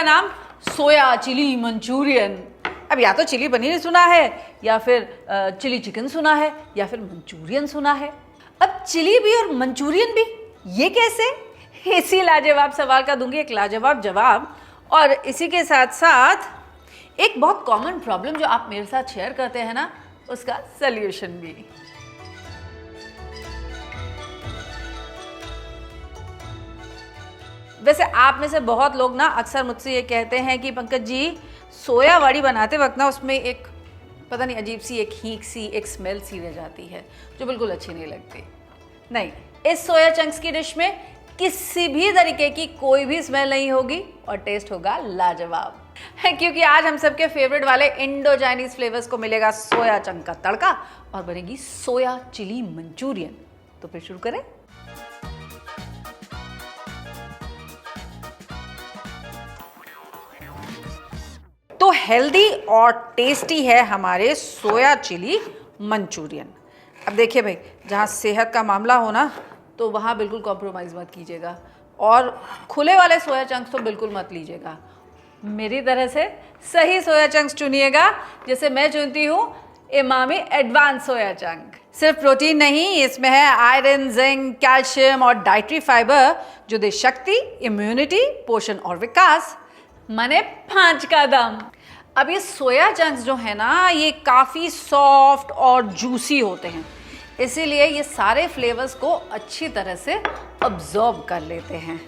का नाम सोया chilli Manchurian. अब या तो चिली पनीर सुना है, या फिर चिली चिकन सुना है, या फिर मंचूरियन सुना है। अब चिली भी और मंचूरियन भी, ये कैसे? इसी लाजवाब सवाल का दूंगी एक लाजवाब जवाब, और इसी के साथ साथ एक बहुत कॉमन प्रॉब्लम जो आप मेरे साथ शेयर करते हैं ना, उसका सल्यूशन भी। वैसे आप में से बहुत लोग ना अक्सर मुझसे ये कहते हैं कि पंकज जी, सोया वड़ी बनाते वक्त ना उसमें एक पता नहीं अजीब सी एक हीक सी एक स्मेल सी रह जाती है जो बिल्कुल अच्छी नहीं लगती। नहीं, इस सोया चंक्स की डिश में किसी भी तरीके की कोई भी स्मेल नहीं होगी और टेस्ट होगा लाजवाब, क्योंकि आज हम सबके फेवरेट वाले इंडो चाइनीज फ्लेवर्स को मिलेगा सोया चंक का तड़का और बनेगी सोया चिली मंचूरियन। तो फिर शुरू करें। तो हेल्दी और टेस्टी है हमारे सोया चिली मंचूरियन। अब देखिए भाई, जहाँ सेहत का मामला हो ना, तो वहाँ बिल्कुल कॉम्प्रोमाइज़ मत कीजिएगा, और खुले वाले सोया चंक्स तो बिल्कुल मत लीजिएगा। मेरी तरह से सही सोया चंक्स चुनिएगा, जैसे मैं चुनती हूँ इमामी एडवांस सोया चंक। सिर्फ प्रोटीन नहीं, इसमें है आयरन, जिंक, कैल्शियम और डाइटरी फाइबर जो दे शक्ति, इम्यूनिटी, पोषण और विकास, माने 5 का दम। अब ये सोया चंक्स जो है ना, ये काफ़ी सॉफ्ट और जूसी होते हैं, इसीलिए ये सारे फ्लेवर्स को अच्छी तरह से अब्जॉर्ब कर लेते हैं।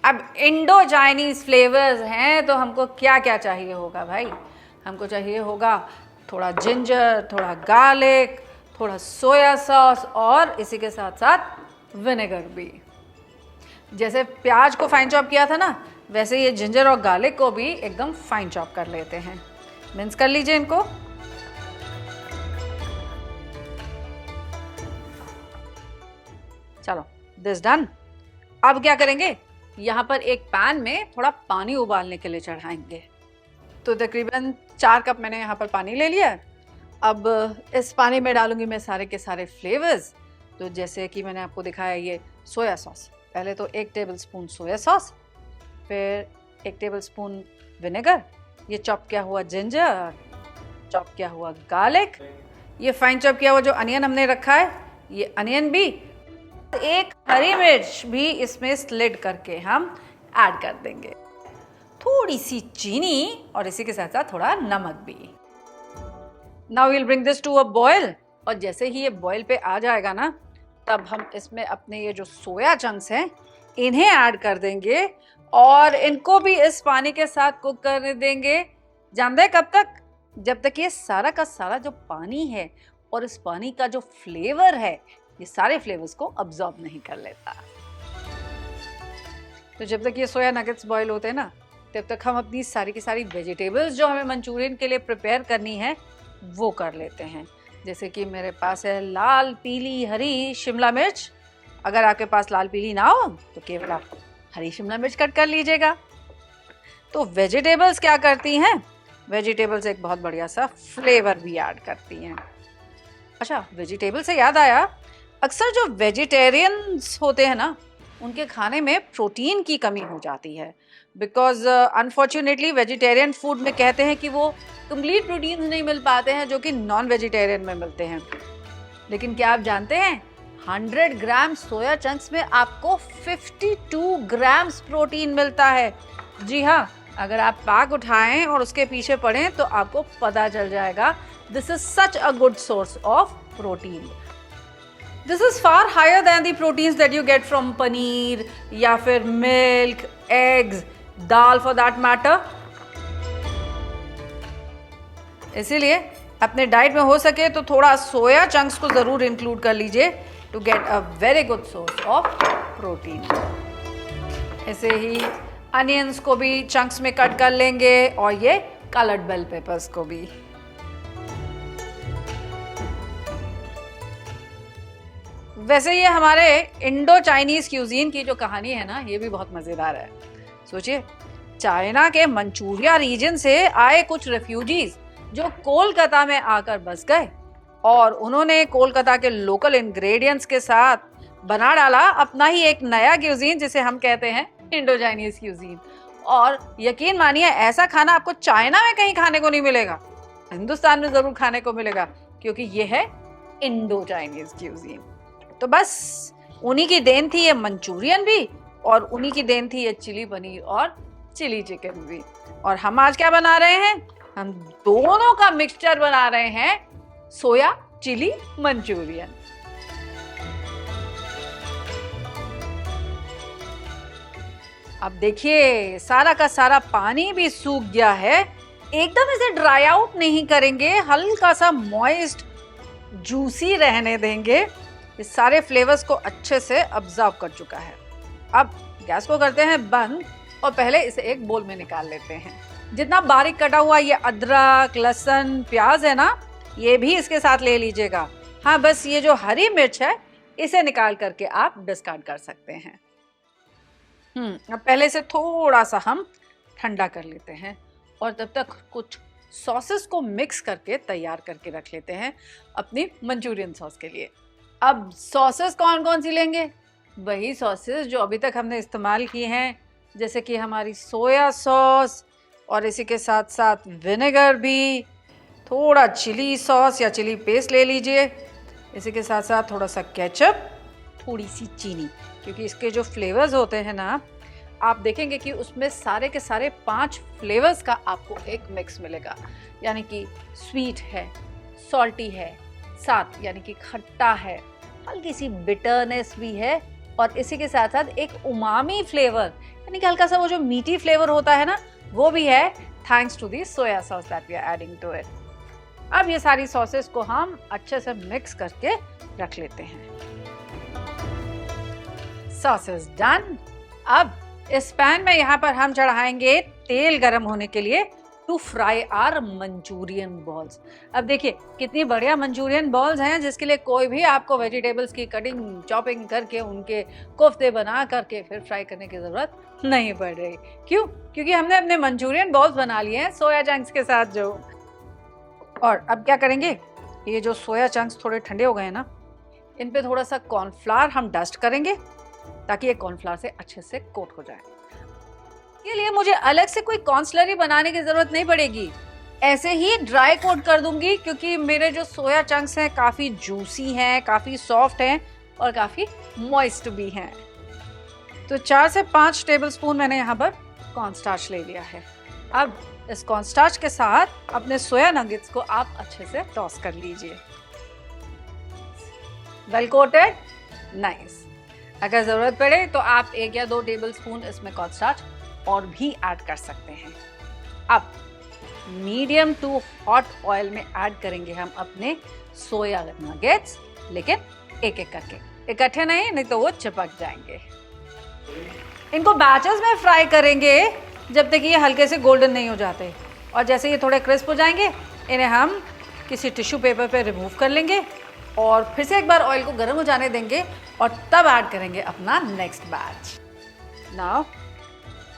अब इंडो चाइनीज फ्लेवर्स हैं, तो हमको क्या क्या चाहिए होगा भाई? हमको चाहिए होगा थोड़ा जिंजर, थोड़ा गार्लिक, थोड़ा सोया सॉस और इसी के साथ साथ विनेगर भी। जैसे प्याज को फाइन चॉप किया था ना, वैसे ये जिंजर और गार्लिक को भी एकदम फाइन चॉप कर लेते हैं। मिक्स कर लीजिए इनको। चलो, दिस डन। अब क्या करेंगे, यहाँ पर एक पैन में थोड़ा पानी उबालने के लिए चढ़ाएंगे। तो तकरीबन 4 कप मैंने यहाँ पर पानी ले लिया। अब इस पानी में डालूंगी मैं सारे के सारे फ्लेवर्स। तो जैसे कि मैंने आपको दिखाया, ये सोया सॉस, पहले तो 1 टेबलस्पून सोया सॉस, फिर 1 टेबलस्पून विनेगर, ये चॉप किया हुआ जिंजर, चॉप किया हुआ गार्लिक, ये फाइन चॉप किया हुआ जो अनियन हमने रखा है, ये अनियन भी, 1 हरी मिर्च भी इसमें स्लिट करके हम ऐड कर देंगे, थोड़ी सी चीनी और इसी के साथ साथ थोड़ा नमक भी। Now we'll bring this to a boil, और जैसे ही ये बॉयल पे आ जाएगा ना, तब हम इसमें अपने ये जो सोया चंक्स हैं इन्हें ऐड कर देंगे और इनको भी इस पानी के साथ कुक करने देंगे। जानते हैं कब तक? जब तक ये सारा का सारा जो पानी है और इस पानी का जो फ्लेवर है, ये सारे फ्लेवर्स को अब्जॉर्ब नहीं कर लेता। तो जब तक ये सोया नगेट्स बॉईल होते हैं ना, तब तक हम अपनी सारी की सारी वेजिटेबल्स जो हमें मंचूरियन के लिए प्रिपेयर करनी है वो कर लेते हैं। जैसे कि मेरे पास है लाल, पीली, हरी शिमला मिर्च। अगर आपके पास लाल पीली ना हो तो केवल आप हरी शिमला मिर्च कट कर लीजिएगा। तो वेजिटेबल्स क्या करती हैं? वेजिटेबल्स एक बहुत बढ़िया सा फ्लेवर भी ऐड करती हैं। अच्छा, वेजिटेबल से याद आया, अक्सर जो वेजिटेरियंस होते हैं ना, उनके खाने में प्रोटीन की कमी हो जाती है, बिकॉज अनफॉर्चुनेटली वेजिटेरियन फूड में कहते हैं कि वो कंप्लीट प्रोटीन नहीं मिल पाते हैं जो कि नॉन वेजिटेरियन में मिलते हैं। लेकिन क्या आप जानते हैं, 100 ग्राम सोया चंक्स में आपको 52 ग्राम्स प्रोटीन मिलता है। जी हाँ, अगर आप पाक उठाएं और उसके पीछे पढ़ें तो आपको पता चल जाएगा। This is such a good source of protein. This is far higher than the proteins that you get from paneer या फिर milk, eggs, dal for that matter। इसीलिए अपने डाइट में हो सके तो थोड़ा सोया चंक्स को ज़रूर इंक्लूड कर लीजिए to get a very good source of protein. ऐसे ही अनियंस को भी चंक्स में कट कर लेंगे और ये कलर्ड बेल पेपर्स को भी। वैसे ये हमारे इंडो चाइनीज क्यूजीन की जो कहानी है ना, ये भी बहुत मज़ेदार है। सोचिए, चाइना के मंचूरिया रीजन से आए कुछ रेफ्यूजीज जो कोलकाता में आकर बस गए और उन्होंने कोलकाता के लोकल इंग्रेडिएंट्स के साथ बना डाला अपना ही एक नया क्यूजीन, जिसे हम कहते हैं इंडो चाइनीज क्यूजीन। और यकीन मानिए ऐसा खाना आपको चाइना में कहीं खाने को नहीं मिलेगा, हिंदुस्तान में जरूर खाने को मिलेगा, क्योंकि ये है इंडो चाइनीज क्यूजीन। तो बस उन्हीं की देन थी ये मंचूरियन भी, और उन्हीं की देन थी ये चिली पनीर और चिली चिकन भी। और हम आज क्या बना रहे हैं? हम दोनों का मिक्सचर बना रहे हैं, सोया चिली मंचूरियन। अब देखिए सारा का सारा पानी भी सूख गया है, एकदम इसे ड्राई आउट नहीं करेंगे, हल्का सा मॉइस्ट जूसी रहने देंगे। इस सारे फ्लेवर्स को अच्छे से ऑब्जर्व कर चुका है। अब गैस को करते हैं बंद और पहले इसे एक बोल में निकाल लेते हैं। जितना बारीक कटा हुआ ये अदरक, लहसुन, प्याज है ना, ये भी इसके साथ ले लीजिएगा। हाँ, बस ये जो हरी मिर्च है इसे निकाल करके आप डिस्कार्ड कर सकते हैं। अब पहले से थोड़ा सा हम ठंडा कर लेते हैं और तब तक कुछ सॉसेस को मिक्स करके तैयार करके रख लेते हैं अपनी मंचूरियन सॉस के लिए। अब सॉसेस कौन कौन सी लेंगे? वही सॉसेस जो अभी तक हमने इस्तेमाल की हैं, जैसे कि हमारी सोया सॉस, और इसी के साथ साथ विनेगर भी, थोड़ा चिली सॉस या चिली पेस्ट ले लीजिए, इसी के साथ साथ थोड़ा सा केचप, थोड़ी सी चीनी, क्योंकि इसके जो फ्लेवर्स होते हैं ना, आप देखेंगे कि उसमें सारे के सारे 5 फ्लेवर्स का आपको एक मिक्स मिलेगा। यानी कि स्वीट है, सॉल्टी है, साथ यानी कि खट्टा है, हल्की सी बिटरनेस भी है, और इसी के साथ साथ एक उमामी फ्लेवर, यानी कि हल्का सा वो जो मीठी फ्लेवर होता है ना, वो भी है, thanks to the soya sauce that we are adding to it. अब ये सारी सॉसेस को हम अच्छे से मिक्स करके रख लेते हैं। Sauces done. अब इस पैन में यहाँ पर हम चढ़ाएंगे तेल गरम होने के लिए to fry our Manchurian balls. अब देखिए कितनी बढ़िया मंचूरियन बॉल्स हैं, जिसके लिए कोई भी आपको वेजिटेबल्स की कटिंग चॉपिंग करके उनके कोफ्ते बना करके फिर फ्राई करने की जरूरत नहीं पड़ रही। क्यों? क्योंकि हमने अपने मंचूरियन बॉल्स बना लिए हैं सोया चंक्स के साथ जो। और अब क्या करेंगे, ये जो सोया चंक्स थोड़े ठंडे हो गए हैं ना, इन पे थोड़ा सा कॉर्नफ्लावर हम डस्ट करेंगे ताकि ये कॉर्नफ्लावर से अच्छे से कोट हो जाए। के लिए मुझे अलग से कोई कॉर्नस्लरी बनाने की जरूरत नहीं पड़ेगी, ऐसे ही ड्राई कोट कर दूंगी, क्योंकि मेरे जो सोया चंक्स हैं काफी जूसी हैं, काफी सॉफ्ट हैं और काफी मॉइस्ट भी हैं। तो 4 से 5 टेबलस्पून मैंने यहाँ पर कॉर्नस्टार्च ले लिया है। अब इस कॉर्नस्टार्च के साथ अपने सोया नगेट्स को आप अच्छे से टॉस कर लीजिए। Well coated, nice. अगर जरूरत पड़े तो आप 1 या 2 टेबलस्पून इसमें कॉर्नस्टार्च और भी ऐड कर सकते हैं। अब मीडियम टू हॉट ऑयल में ऐड करेंगे हम अपने सोया नगेट्स, लेकिन एक एक करके, इकट्ठे नहीं तो वो चिपक जाएंगे। इनको बैचेस में फ्राई करेंगे जब तक ये हल्के से गोल्डन नहीं हो जाते, और जैसे ये थोड़े क्रिस्प हो जाएंगे इन्हें हम किसी टिश्यू पेपर पे रिमूव कर लेंगे और फिर से एक बार ऑयल को गर्म हो जाने देंगे और तब ऐड करेंगे अपना next batch. Now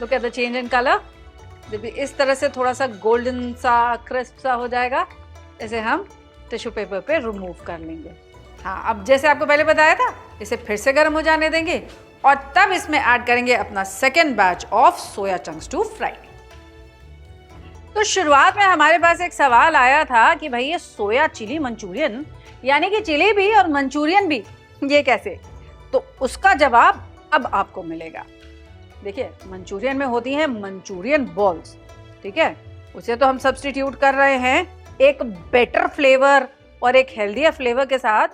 look at the change in colour. जब इस तरह से थोड़ा सा गोल्डन सा क्रिस्प सा हो जाएगा, इसे हम टिश्यू पेपर पे रिमूव कर लेंगे। हाँ, अब जैसे आपको पहले बताया था, इसे फिर से गर्म हो जाने देंगे और तब इसमें ऐड करेंगे अपना second batch of soya chunks to fry. तो शुरुआत में हमारे पास एक सवाल आया था कि भाई ये सोया चिली मंचूरियन, यानी कि चिली भी और मंचूरियन भी, ये कैसे? तो उसका जवाब अब आपको मिलेगा। देखिए, मंचूरियन में होती हैं मंचूरियन बॉल्स, ठीक है, उसे तो हम सब्स्टिट्यूट कर रहे हैं एक बेटर फ्लेवर और एक हेल्दियर फ्लेवर के साथ,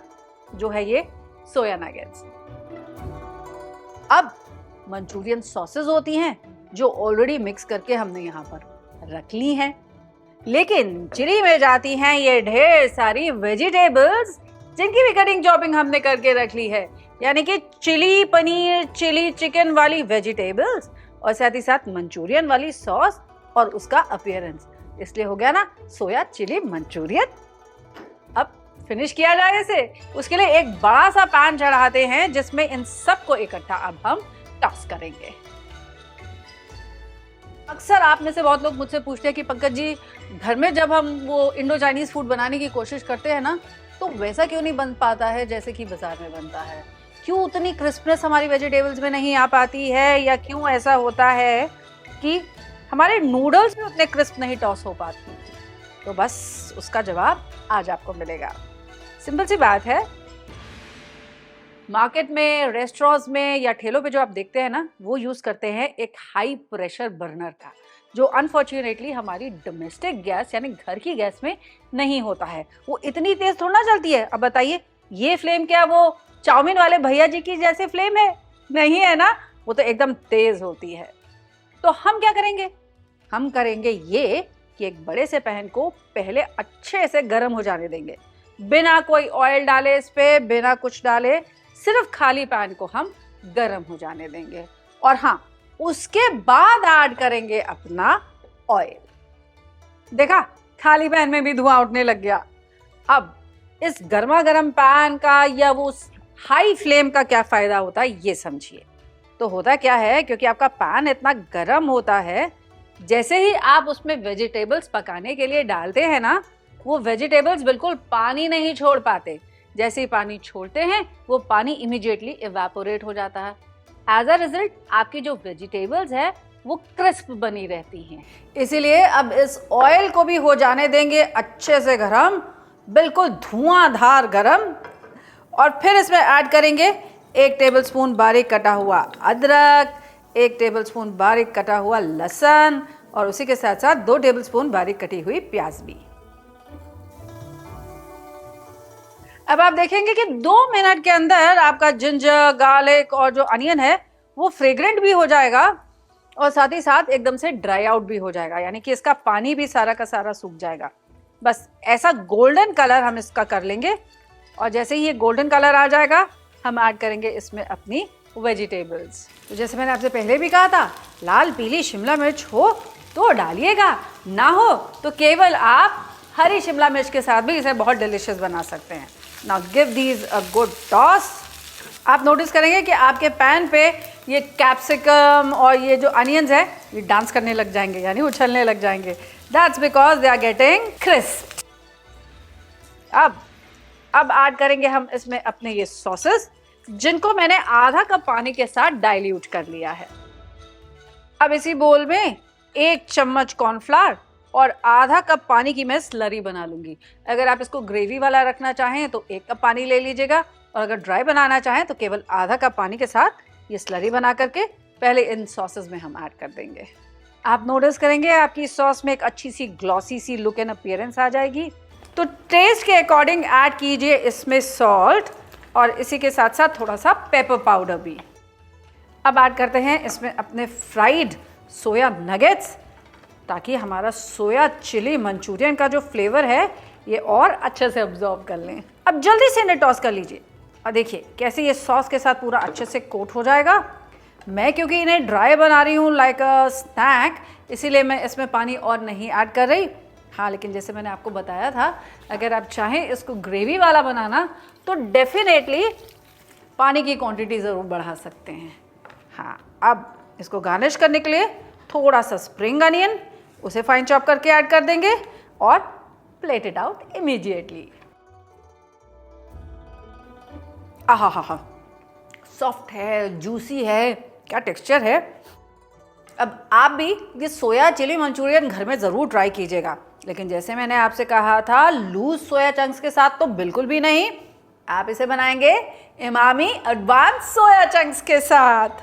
जो है ये सोया नगेट्स। अब मंचूरियन सॉसेस होती हैं जो ऑलरेडी मिक्स करके हमने यहाँ पर रख ली हैं, लेकिन चिली में जाती हैं ये ढेर सारी वेजिटेबल्स जिनकी भी कटिंग चॉपिंग हमने करके रख ली है, यानी कि चिली पनीर, चिली चिकन वाली वेजिटेबल्स और साथ ही साथ मंचूरियन वाली सॉस और उसका अपीयरेंस, इसलिए हो गया ना सोया चिली मंचूरियन। अब फिनिश किया जाए इसे, उसके लिए एक बड़ा सा पैन चढ़ाते हैं जिसमें इन सबको इकट्ठा अब हम टॉस करेंगे। अक्सर आप में से बहुत लोग मुझसे पूछते हैं कि पंकज जी, घर में जब हम वो इंडो चाइनीज फूड बनाने की कोशिश करते हैं ना, तो वैसा क्यों नहीं बन पाता है जैसे कि बाजार में बनता है? क्यों उतनी क्रिस्पनेस हमारी वेजिटेबल्स में नहीं आ पाती है, या क्यों ऐसा होता है? कि हमारे नूडल्स भी उतने क्रिस्प नहीं टॉस हो पाती। तो बस उसका जवाब आज आपको मिलेगा। सिंपल सी बात है, मार्केट में, रेस्टोरेंट्स में या ठेलों पे जो आप देखते हैं ना, वो यूज करते हैं एक हाई प्रेशर बर्नर का, जो अनफॉर्चुनेटली हमारी डोमेस्टिक गैस यानी घर की गैस में नहीं होता है। वो इतनी तेज थोड़ा ना चलती है। अब बताइए, ये फ्लेम क्या वो चाउमीन वाले भैया जी की जैसे फ्लेम है? नहीं है ना, वो तो एकदम तेज होती है। तो हम क्या करेंगे? हम करेंगे ये कि एक बड़े से पैन को पहले अच्छे से गर्म हो जाने देंगे, बिना कोई ऑयल डाले, इस पे बिना कुछ डाले, सिर्फ खाली पैन को हम गर्म हो जाने देंगे। और हाँ, उसके बाद ऐड करेंगे अपना ऑयल। देखा, खाली पैन में भी धुआं उठने लग गया। अब इस गर्मा गर्म पैन का या वो हाई फ्लेम का क्या फायदा होता है ये समझिए। तो होता क्या है, क्योंकि आपका पैन इतना गर्म होता है, जैसे ही आप उसमें वेजिटेबल्स पकाने के लिए डालते हैं ना, वो वेजिटेबल्स बिल्कुल पानी नहीं छोड़ पाते। जैसे ही पानी छोड़ते हैं, वो पानी इमीडिएटली इवेपोरेट हो जाता है। एज अ रिजल्ट आपकी जो वेजिटेबल्स है वो क्रिस्प बनी रहती हैं। इसीलिए अब इस ऑयल को भी हो जाने देंगे अच्छे से गरम, बिल्कुल धुआंधार गरम। और फिर इसमें ऐड करेंगे 1 टेबलस्पून बारीक कटा हुआ अदरक, 1 टेबलस्पून बारीक कटा हुआ लहसुन और उसी के साथ साथ 2 टेबलस्पून बारीक कटी हुई प्याज भी। अब आप देखेंगे कि 2 मिनट के अंदर आपका जिंजर, गार्लिक और जो अनियन है वो फ्रेग्रेंट भी हो जाएगा और साथ ही साथ एकदम से ड्राई आउट भी हो जाएगा, यानी कि इसका पानी भी सारा का सारा सूख जाएगा। बस ऐसा गोल्डन कलर हम इसका कर लेंगे और जैसे ही ये गोल्डन कलर आ जाएगा, हम ऐड करेंगे इसमें अपनी वेजिटेबल्स। तो जैसे मैंने आपसे पहले भी कहा था, लाल पीली शिमला मिर्च हो तो डालिएगा, ना हो तो केवल आप हरी शिमला मिर्च के साथ भी इसे बहुत डिलिशियस बना सकते हैं। Now give these a good toss. आप नोटिस करेंगे कि आपके पैन पे ये कैप्सिकम और ये जो अनियंस है ये डांस करने लग जाएंगे, यानी उछलने लग जाएंगे। That's because they are getting crisp. अब ऐड करेंगे हम इसमें अपने ये सॉसेस, जिनको मैंने आधा कप पानी के साथ डाइल्यूट कर लिया है। अब इसी बोल में 1 चम्मच कॉर्नफ्लावर और आधा कप पानी की मैं स्लरी बना लूंगी। अगर आप इसको ग्रेवी वाला रखना चाहें तो 1 कप पानी ले लीजिएगा, और अगर ड्राई बनाना चाहें तो केवल आधा कप पानी के साथ ये स्लरी बना करके पहले इन सॉसेस में हम ऐड कर देंगे। आप नोटिस करेंगे आपकी सॉस में एक अच्छी सी ग्लॉसी सी लुक एंड अपीयरेंस आ जाएगी। तो टेस्ट के अकॉर्डिंग ऐड कीजिए इसमें सॉल्ट और इसी के साथ साथ थोड़ा सा पेपर पाउडर भी। अब ऐड करते हैं इसमें अपने फ्राइड सोया नगेट्स, ताकि हमारा सोया चिली मंचूरियन का जो फ्लेवर है ये और अच्छे से अब्जॉर्ब कर लें। अब जल्दी से इन्हें टॉस कर लीजिए और देखिए कैसे ये सॉस के साथ पूरा अच्छे से कोट हो जाएगा। मैं क्योंकि इन्हें ड्राई बना रही हूँ लाइक अ स्नैक, इसीलिए मैं इसमें पानी और नहीं ऐड कर रही। हाँ, लेकिन जैसे मैंने आपको बताया था, अगर आप चाहें इसको ग्रेवी वाला बनाना तो डेफिनेटली पानी की क्वांटिटी ज़रूर बढ़ा सकते हैं। हाँ, अब इसको गार्निश करने के लिए थोड़ा सा स्प्रिंग अनियन, उसे फाइन चॉप करके ऐड कर देंगे और प्लेट इट आउट इमीडिएटली। आहा हा हा, सॉफ्ट है, जूसी है, क्या टेक्सचर है। अब आप भी ये सोया चिली मंचूरियन घर में ज़रूर ट्राई कीजिएगा, लेकिन जैसे मैंने आपसे कहा था लूज सोया चंक्स के साथ तो बिल्कुल भी नहीं। आप इसे बनाएंगे इमामी एडवांस सोया चंक्स के साथ।